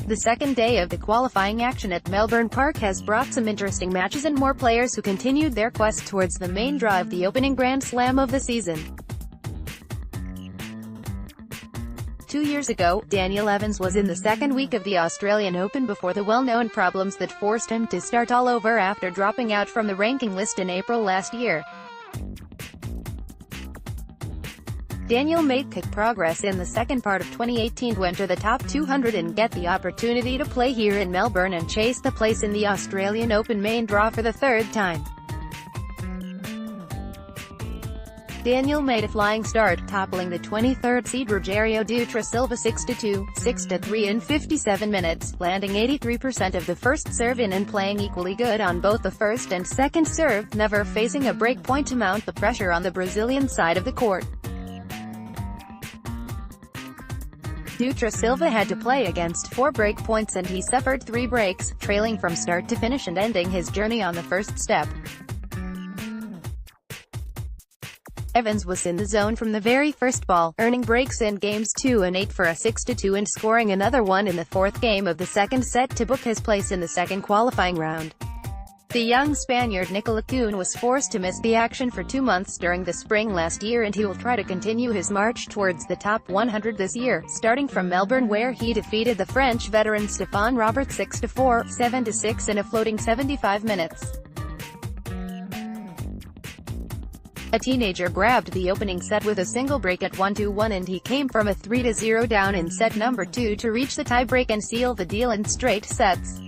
The second day of the qualifying action at Melbourne Park has brought some interesting matches and more players who continued their quest towards the main draw of the opening Grand Slam of the season. 2 years ago, Daniel Evans was in the second week of the Australian Open before the well-known problems that forced him to start all over after dropping out from the ranking list in April last year. Daniel made quick progress in the second part of 2018 to enter the top 200 and get the opportunity to play here in Melbourne and chase the place in the Australian Open main draw for the third time. Daniel made a flying start, toppling the 23rd seed Rogério Dutra Silva 6-2, 6-3 in 57 minutes, landing 83% of the first serve in and playing equally good on both the first and second serve, never facing a break point to mount the pressure on the Brazilian side of the court. Dutra Silva had to play against 4 break points and he suffered 3 breaks, trailing from start to finish and ending his journey on the first step. Evans was in the zone from the very first ball, earning breaks in games 2 and 8 for a 6-2 and scoring another one in the fourth game of the second set to book his place in the second qualifying round. The young Spaniard Kuhn was forced to miss the action for 2 months during the spring last year, and he will try to continue his march towards the top 100 this year, starting from Melbourne where he defeated the French veteran Stéphane Robert 6-4, 7-6 in a floating 75 minutes. A teenager grabbed the opening set with a single break at 1-1 and he came from a 3-0 down in set number 2 to reach the tie-break and seal the deal in straight sets.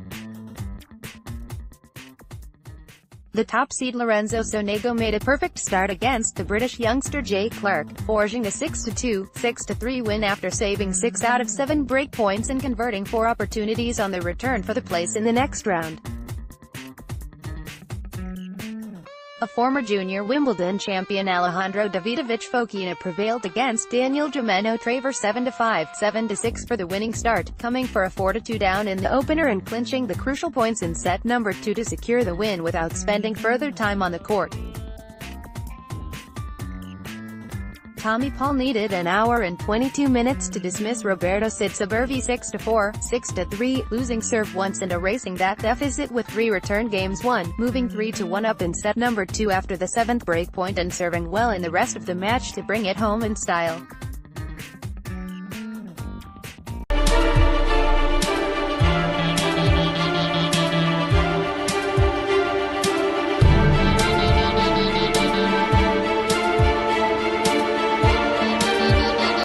The top seed Lorenzo Sonego made a perfect start against the British youngster Jay Clark, forging a 6-2, 6-3 win after saving 6 out of 7 break points and converting 4 opportunities on the return for the place in the next round. A former junior Wimbledon champion Alejandro Davidovich Fokina prevailed against Daniel Jimeno Traver 7-5, 7-6 for the winning start, coming for a 4-2 down in the opener and clinching the crucial points in set number 2 to secure the win without spending further time on the court. Tommy Paul needed an hour and 22 minutes to dismiss Roberto Sitsabervi 6-4, 6-3, losing serve once and erasing that deficit with 3 return games won, moving 3-1 up in set number 2 after the 7th break point and serving well in the rest of the match to bring it home in style.